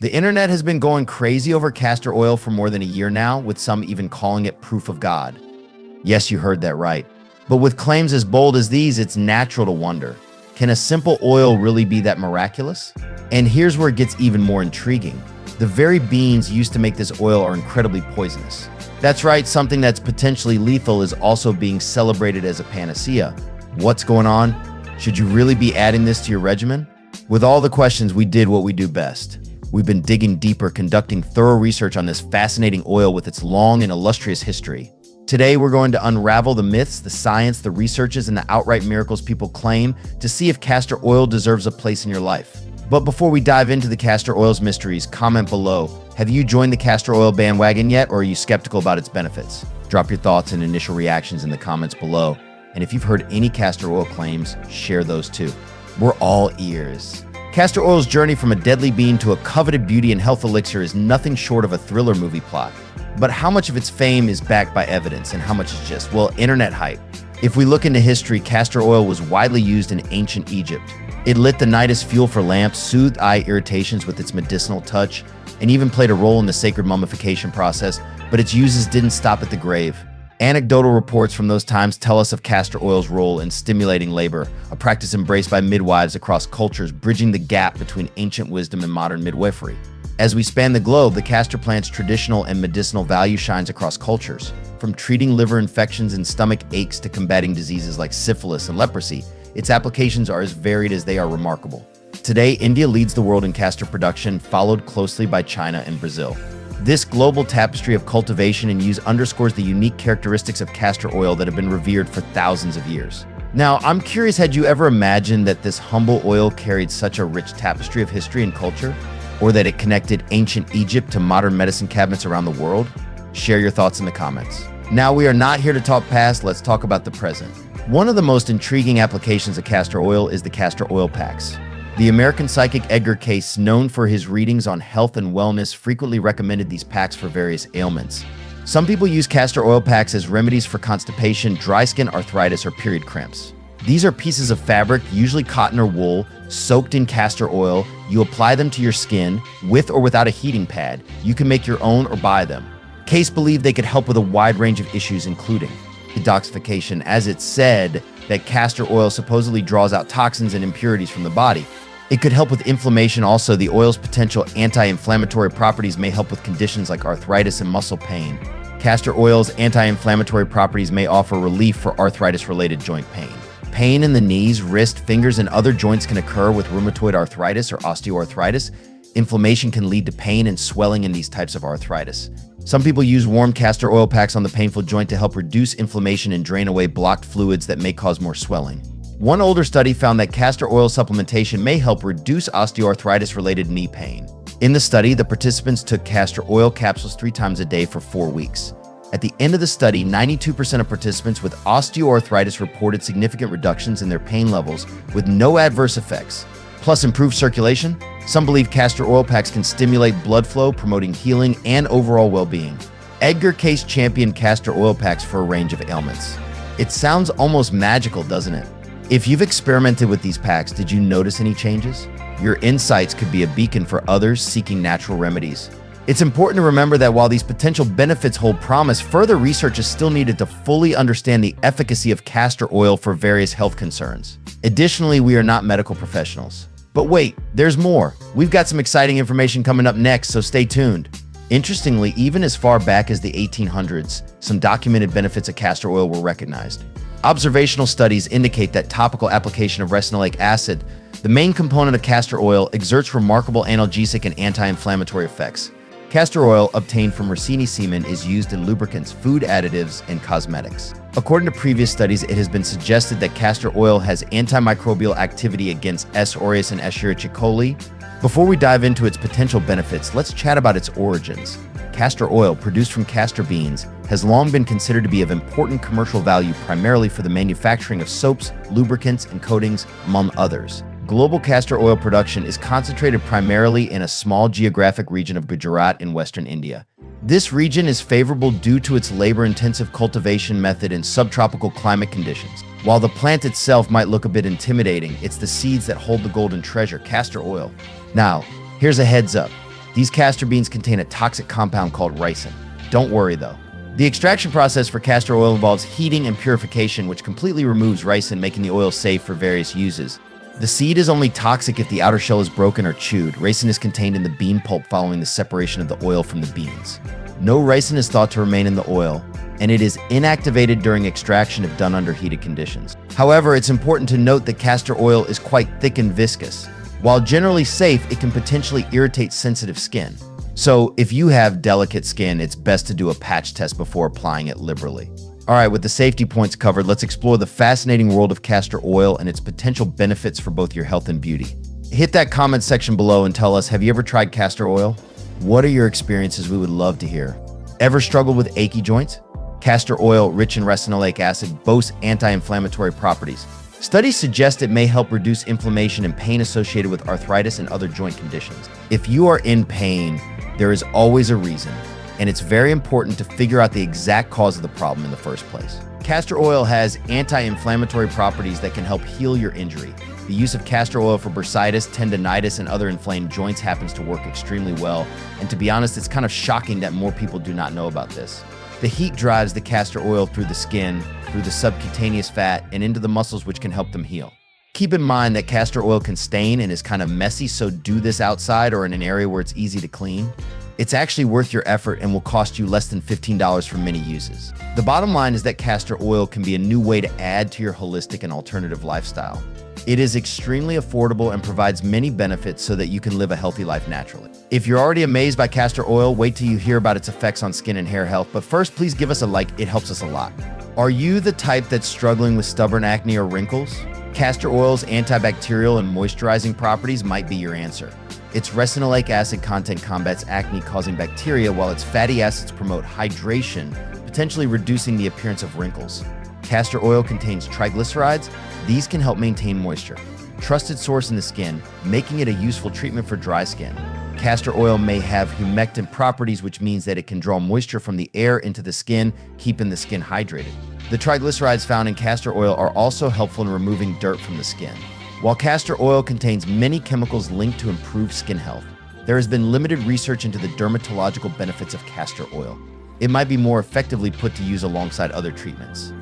The internet has been going crazy over castor oil for more than a year now, with some even calling it proof of God. Yes, you heard that right. But with claims as bold as these, it's natural to wonder, can a simple oil really be that miraculous? And here's where it gets even more intriguing. The very beans used to make this oil are incredibly poisonous. That's right, something that's potentially lethal is also being celebrated as a panacea. What's going on? Should you really be adding this to your regimen? With all the questions, we did what we do best. We've been digging deeper, conducting thorough research on this fascinating oil with its long and illustrious history. Today, we're going to unravel the myths, the science, the researches, and the outright miracles people claim to see if castor oil deserves a place in your life. But before we dive into the castor oil's mysteries, comment below. Have you joined the castor oil bandwagon yet, or are you skeptical about its benefits? Drop your thoughts and initial reactions in the comments below. And if you've heard any castor oil claims, share those too. We're all ears. Castor oil's journey from a deadly bean to a coveted beauty and health elixir is nothing short of a thriller movie plot. But how much of its fame is backed by evidence and how much is just, well, internet hype? If we look into history, castor oil was widely used in ancient Egypt. It lit the night as fuel for lamps, soothed eye irritations with its medicinal touch, and even played a role in the sacred mummification process, but its uses didn't stop at the grave. Anecdotal reports from those times tell us of castor oil's role in stimulating labor, a practice embraced by midwives across cultures, bridging the gap between ancient wisdom and modern midwifery. As we span the globe, the castor plant's traditional and medicinal value shines across cultures. From treating liver infections and stomach aches to combating diseases like syphilis and leprosy, its applications are as varied as they are remarkable. Today, India leads the world in castor production, followed closely by China and Brazil. This global tapestry of cultivation and use underscores the unique characteristics of castor oil that have been revered for thousands of years. Now, I'm curious, had you ever imagined that this humble oil carried such a rich tapestry of history and culture? Or that it connected ancient Egypt to modern medicine cabinets around the world? Share your thoughts in the comments. Now, we are not here to talk past, let's talk about the present. One of the most intriguing applications of castor oil is the castor oil packs. The American psychic Edgar Cayce, known for his readings on health and wellness, frequently recommended these packs for various ailments. Some people use castor oil packs as remedies for constipation, dry skin, arthritis, or period cramps. These are pieces of fabric, usually cotton or wool, soaked in castor oil. You apply them to your skin, with or without a heating pad. You can make your own or buy them. Cayce believed they could help with a wide range of issues, including detoxification, as it's said that castor oil supposedly draws out toxins and impurities from the body. It could help with inflammation. Also, the oil's potential anti-inflammatory properties may help with conditions like arthritis and muscle pain. Castor oil's anti-inflammatory properties may offer relief for arthritis-related joint pain. Pain in the knees, wrist, fingers, and other joints can occur with rheumatoid arthritis or osteoarthritis. Inflammation can lead to pain and swelling in these types of arthritis. Some people use warm castor oil packs on the painful joint to help reduce inflammation and drain away blocked fluids that may cause more swelling. One older study found that castor oil supplementation may help reduce osteoarthritis-related knee pain. In the study, the participants took castor oil capsules 3 times a day for 4 weeks. At the end of the study, 92% of participants with osteoarthritis reported significant reductions in their pain levels with no adverse effects. Plus improved circulation. Some believe castor oil packs can stimulate blood flow, promoting healing and overall well-being. Edgar Cayce championed castor oil packs for a range of ailments. It sounds almost magical, doesn't it? If you've experimented with these packs, did you notice any changes? Your insights could be a beacon for others seeking natural remedies. It's important to remember that while these potential benefits hold promise, further research is still needed to fully understand the efficacy of castor oil for various health concerns. Additionally, we are not medical professionals. But wait, there's more. We've got some exciting information coming up next, so stay tuned. Interestingly, even as far back as the 1800s, some documented benefits of castor oil were recognized. Observational studies indicate that topical application of ricinoleic acid, the main component of castor oil, exerts remarkable analgesic and anti-inflammatory effects. Castor oil obtained from ricini semen is used in lubricants, food additives, and cosmetics. According to previous studies, it has been suggested that castor oil has antimicrobial activity against S. aureus and Escherichia coli. Before we dive into its potential benefits, let's chat about its origins. Castor oil, produced from castor beans, has long been considered to be of important commercial value, primarily for the manufacturing of soaps, lubricants, and coatings, among others. Global castor oil production is concentrated primarily in a small geographic region of Gujarat in western India. This region is favorable due to its labor-intensive cultivation method and subtropical climate conditions. While the plant itself might look a bit intimidating, it's the seeds that hold the golden treasure, castor oil. Now, here's a heads up. These castor beans contain a toxic compound called ricin. Don't worry though. The extraction process for castor oil involves heating and purification, which completely removes ricin, making the oil safe for various uses. The seed is only toxic if the outer shell is broken or chewed. Ricin is contained in the bean pulp following the separation of the oil from the beans. No ricin is thought to remain in the oil, and it is inactivated during extraction if done under heated conditions. However, it's important to note that castor oil is quite thick and viscous. While generally safe, it can potentially irritate sensitive skin. So if you have delicate skin, it's best to do a patch test before applying it liberally. All right, with the safety points covered, let's explore the fascinating world of castor oil and its potential benefits for both your health and beauty. Hit that comment section below and tell us, have you ever tried castor oil? What are your experiences? We would love to hear. Ever struggled with achy joints? Castor oil, rich in ricinoleic acid, boasts anti-inflammatory properties. Studies suggest it may help reduce inflammation and pain associated with arthritis and other joint conditions. If you are in pain, there is always a reason, and it's very important to figure out the exact cause of the problem in the first place. Castor oil has anti-inflammatory properties that can help heal your injury. The use of castor oil for bursitis, tendinitis, and other inflamed joints happens to work extremely well, and to be honest, it's kind of shocking that more people do not know about this. The heat drives the castor oil through the skin, through the subcutaneous fat, and into the muscles, which can help them heal. Keep in mind that castor oil can stain and is kind of messy, so do this outside or in an area where it's easy to clean. It's actually worth your effort and will cost you less than $15 for many uses. The bottom line is that castor oil can be a new way to add to your holistic and alternative lifestyle. It is extremely affordable and provides many benefits so that you can live a healthy life naturally. If you're already amazed by castor oil, wait till you hear about its effects on skin and hair health. But first, please give us a like. It helps us a lot. Are you the type that's struggling with stubborn acne or wrinkles? Castor oil's antibacterial and moisturizing properties might be your answer. Its ricinoleic acid content combats acne-causing bacteria, while its fatty acids promote hydration, potentially reducing the appearance of wrinkles. Castor oil contains triglycerides. These can help maintain moisture. Trusted source in the skin, making it a useful treatment for dry skin. Castor oil may have humectant properties, which means that it can draw moisture from the air into the skin, keeping the skin hydrated. The triglycerides found in castor oil are also helpful in removing dirt from the skin. While castor oil contains many chemicals linked to improve skin health, there has been limited research into the dermatological benefits of castor oil. It might be more effectively put to use alongside other treatments.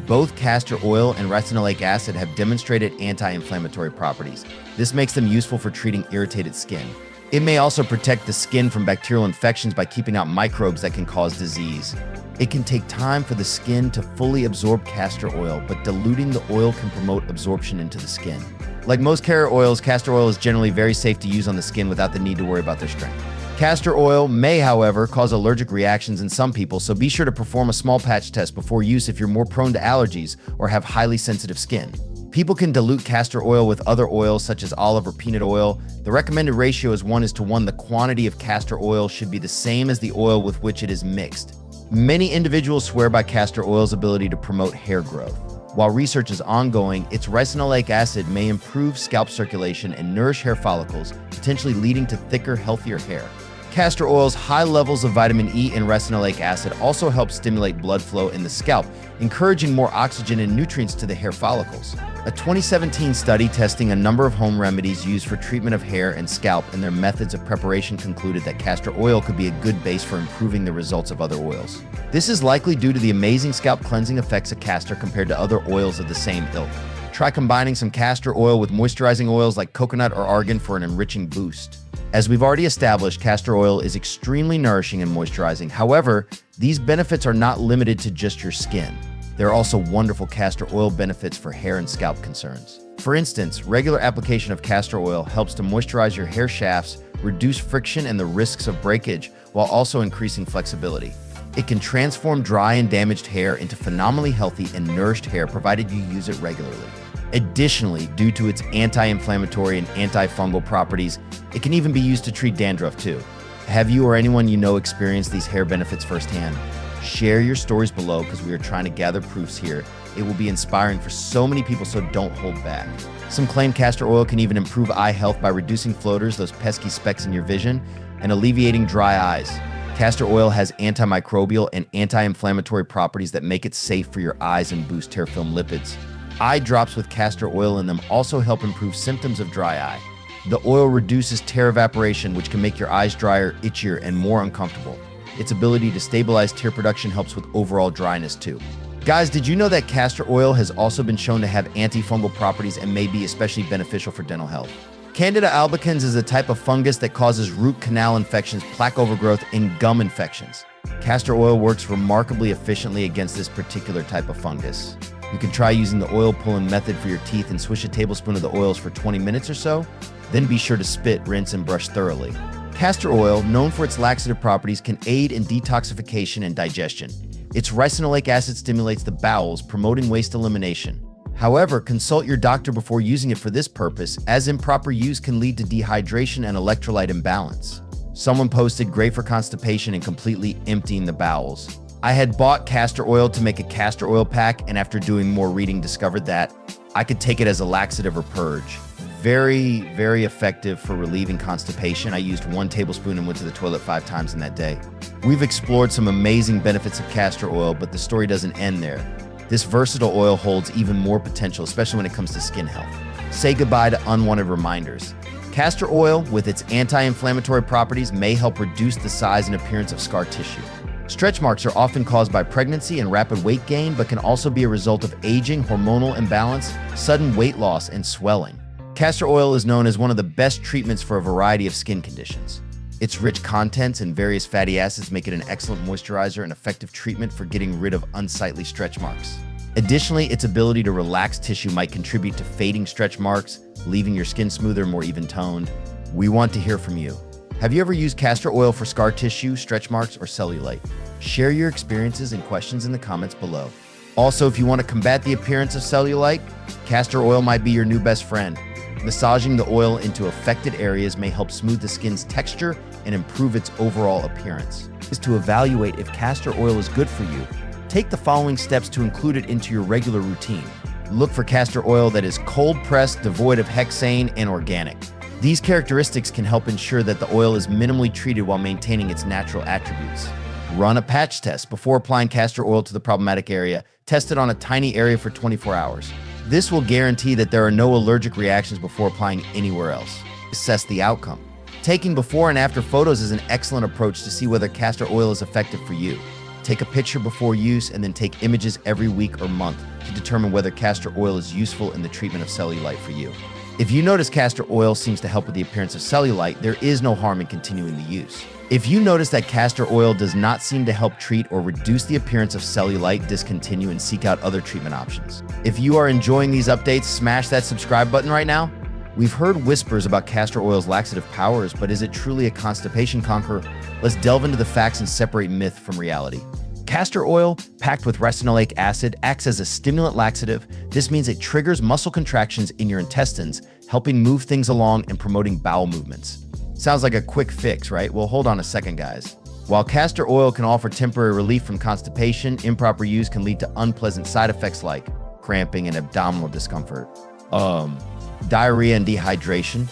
Both castor oil and ricinoleic acid have demonstrated anti-inflammatory properties. This makes them useful for treating irritated skin. It may also protect the skin from bacterial infections by keeping out microbes that can cause disease. It can take time for the skin to fully absorb castor oil, but diluting the oil can promote absorption into the skin. Like most carrier oils, castor oil is generally very safe to use on the skin without the need to worry about their strength. Castor oil may, however, cause allergic reactions in some people, so be sure to perform a small patch test before use if you're more prone to allergies or have highly sensitive skin. People can dilute castor oil with other oils such as olive or peanut oil. The recommended ratio is 1:1. The quantity of castor oil should be the same as the oil with which it is mixed. Many individuals swear by castor oil's ability to promote hair growth. While research is ongoing, its ricinoleic acid may improve scalp circulation and nourish hair follicles, potentially leading to thicker, healthier hair. Castor oil's high levels of vitamin E and ricinoleic acid also help stimulate blood flow in the scalp, encouraging more oxygen and nutrients to the hair follicles. A 2017 study testing a number of home remedies used for treatment of hair and scalp and their methods of preparation concluded that castor oil could be a good base for improving the results of other oils. This is likely due to the amazing scalp cleansing effects of castor compared to other oils of the same ilk. Try combining some castor oil with moisturizing oils like coconut or argan for an enriching boost. As we've already established, castor oil is extremely nourishing and moisturizing. However, these benefits are not limited to just your skin. There are also wonderful castor oil benefits for hair and scalp concerns. For instance, regular application of castor oil helps to moisturize your hair shafts, reduce friction and the risks of breakage, while also increasing flexibility. It can transform dry and damaged hair into phenomenally healthy and nourished hair, provided you use it regularly. Additionally, due to its anti-inflammatory and antifungal properties, it can even be used to treat dandruff too. Have you or anyone you know experienced these hair benefits firsthand? Share your stories below because we are trying to gather proofs here. It will be inspiring for so many people, so don't hold back. Some claim castor oil can even improve eye health by reducing floaters, those pesky specks in your vision, and alleviating dry eyes. Castor oil has antimicrobial and anti-inflammatory properties that make it safe for your eyes and boost hair film lipids. Eye drops with castor oil in them also help improve symptoms of dry eye. The oil reduces tear evaporation, which can make your eyes drier, itchier, and more uncomfortable. Its ability to stabilize tear production helps with overall dryness too. Guys, did you know that castor oil has also been shown to have antifungal properties and may be especially beneficial for dental health? Candida albicans is a type of fungus that causes root canal infections, plaque overgrowth, and gum infections. Castor oil works remarkably efficiently against this particular type of fungus. You can try using the oil pulling method for your teeth and swish a tablespoon of the oils for 20 minutes or so. Then be sure to spit, rinse, and brush thoroughly. Castor oil, known for its laxative properties, can aid in detoxification and digestion. Its ricinoleic acid stimulates the bowels, promoting waste elimination. However, consult your doctor before using it for this purpose, as improper use can lead to dehydration and electrolyte imbalance. Someone posted, great for constipation and completely emptying the bowels. I had bought castor oil to make a castor oil pack, and after doing more reading, discovered that I could take it as a laxative or purge. Very, very effective for relieving constipation. I used 1 tablespoon and went to the toilet 5 times in that day. We've explored some amazing benefits of castor oil, but the story doesn't end there. This versatile oil holds even more potential, especially when it comes to skin health. Say goodbye to unwanted reminders. Castor oil, with its anti-inflammatory properties, may help reduce the size and appearance of scar tissue. Stretch marks are often caused by pregnancy and rapid weight gain, but can also be a result of aging, hormonal imbalance, sudden weight loss, and swelling. Castor oil is known as one of the best treatments for a variety of skin conditions. Its rich contents and various fatty acids make it an excellent moisturizer and effective treatment for getting rid of unsightly stretch marks. Additionally, its ability to relax tissue might contribute to fading stretch marks, leaving your skin smoother, more even-toned. We want to hear from you. Have you ever used castor oil for scar tissue, stretch marks, or cellulite? Share your experiences and questions in the comments below. Also, if you want to combat the appearance of cellulite, castor oil might be your new best friend. Massaging the oil into affected areas may help smooth the skin's texture and improve its overall appearance. To evaluate if castor oil is good for you, take the following steps to include it into your regular routine. Look for castor oil that is cold-pressed, devoid of hexane, and organic. These characteristics can help ensure that the oil is minimally treated while maintaining its natural attributes. Run a patch test before applying castor oil to the problematic area. Test it on a tiny area for 24 hours. This will guarantee that there are no allergic reactions before applying anywhere else. Assess the outcome. Taking before and after photos is an excellent approach to see whether castor oil is effective for you. Take a picture before use and then take images every week or month to determine whether castor oil is useful in the treatment of cellulite for you. If you notice castor oil seems to help with the appearance of cellulite, there is no harm in continuing the use. If you notice that castor oil does not seem to help treat or reduce the appearance of cellulite, discontinue and seek out other treatment options. If you are enjoying these updates, smash that subscribe button right now. We've heard whispers about castor oil's laxative powers, but is it truly a constipation conqueror? Let's delve into the facts and separate myth from reality. Castor oil, packed with ricinoleic acid, acts as a stimulant laxative. This means it triggers muscle contractions in your intestines, helping move things along and promoting bowel movements. Sounds like a quick fix, right? Well, hold on a second, guys. While castor oil can offer temporary relief from constipation, improper use can lead to unpleasant side effects like cramping and abdominal discomfort, diarrhea and dehydration,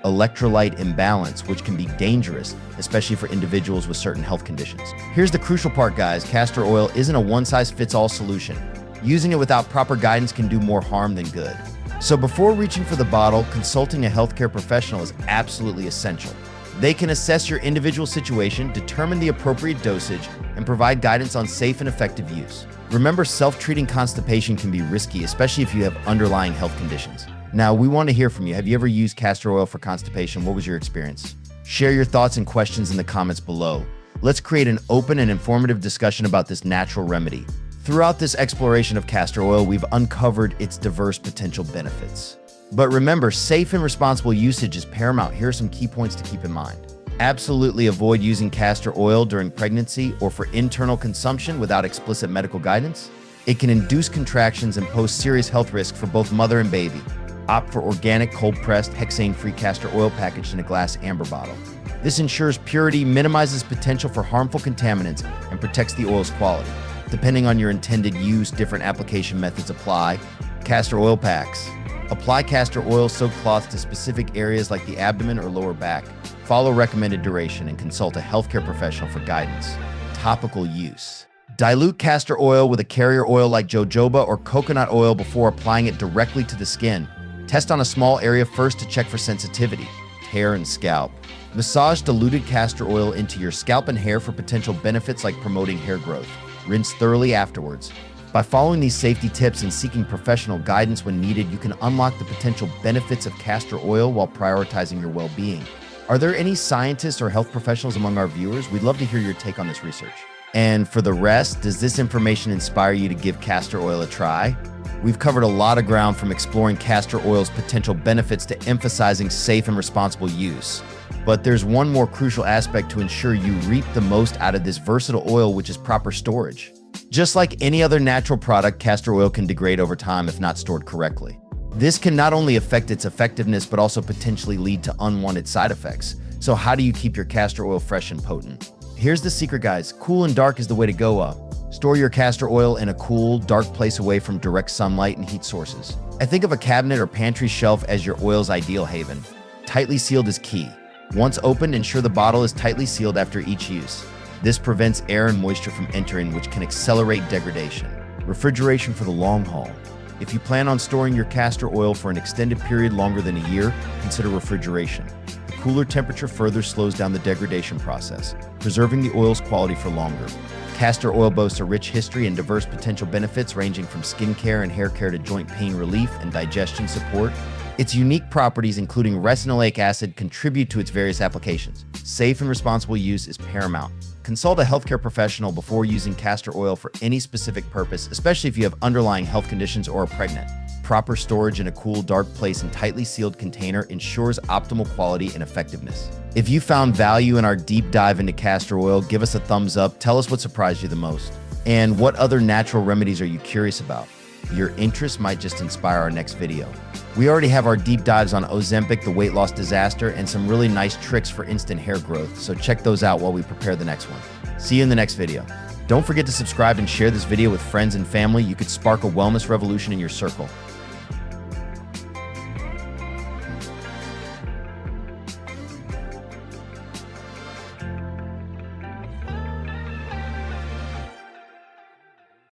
electrolyte imbalance, which can be dangerous, especially for individuals with certain health conditions. Here's the crucial part, guys. Castor oil isn't a one-size-fits-all solution. Using it without proper guidance can do more harm than good. So before reaching for the bottle, consulting a healthcare professional is absolutely essential. They can assess your individual situation, determine the appropriate dosage, and provide guidance on safe and effective use. Remember, self-treating constipation can be risky, especially if you have underlying health conditions. Now, we want to hear from you. Have you ever used castor oil for constipation? What was your experience? Share your thoughts and questions in the comments below. Let's create an open and informative discussion about this natural remedy. Throughout this exploration of castor oil, we've uncovered its diverse potential benefits. But remember, safe and responsible usage is paramount. Here are some key points to keep in mind. Absolutely avoid using castor oil during pregnancy or for internal consumption without explicit medical guidance. It can induce contractions and pose serious health risks for both mother and baby. Opt for organic, cold-pressed, hexane-free castor oil packaged in a glass amber bottle. This ensures purity, minimizes potential for harmful contaminants, and protects the oil's quality. Depending on your intended use, different application methods apply. Castor oil packs. Apply castor oil soaked cloth to specific areas like the abdomen or lower back. Follow recommended duration and consult a healthcare professional for guidance. Topical use. Dilute castor oil with a carrier oil like jojoba or coconut oil before applying it directly to the skin. Test on a small area first to check for sensitivity, hair and scalp. Massage diluted castor oil into your scalp and hair for potential benefits like promoting hair growth. Rinse thoroughly afterwards. By following these safety tips and seeking professional guidance when needed, you can unlock the potential benefits of castor oil while prioritizing your well-being. Are there any scientists or health professionals among our viewers? We'd love to hear your take on this research. And for the rest, does this information inspire you to give castor oil a try? We've covered a lot of ground, from exploring castor oil's potential benefits to emphasizing safe and responsible use. But there's one more crucial aspect to ensure you reap the most out of this versatile oil, which is proper storage. Just like any other natural product, castor oil can degrade over time if not stored correctly. This can not only affect its effectiveness, but also potentially lead to unwanted side effects. So how do you keep your castor oil fresh and potent? Here's the secret, guys. Cool and dark is the way to go up. Store your castor oil in a cool, dark place away from direct sunlight and heat sources. I think of a cabinet or pantry shelf as your oil's ideal haven. Tightly sealed is key. Once opened, ensure the bottle is tightly sealed after each use. This prevents air and moisture from entering, which can accelerate degradation. Refrigeration for the long haul. If you plan on storing your castor oil for an extended period longer than a year, consider refrigeration. The cooler temperature further slows down the degradation process, preserving the oil's quality for longer. Castor oil boasts a rich history and diverse potential benefits, ranging from skincare and hair care to joint pain relief and digestion support. Its unique properties, including ricinoleic acid, contribute to its various applications. Safe and responsible use is paramount. Consult a healthcare professional before using castor oil for any specific purpose, especially if you have underlying health conditions or are pregnant. Proper storage in a cool, dark place and tightly sealed container ensures optimal quality and effectiveness. If you found value in our deep dive into castor oil, give us a thumbs up. Tell us what surprised you the most. And what other natural remedies are you curious about? Your interest might just inspire our next video. We already have our deep dives on Ozempic, the weight loss disaster, and some really nice tricks for instant hair growth, so check those out while we prepare the next one. See you in the next video. Don't forget to subscribe and share this video with friends and family. You could spark a wellness revolution in your circle.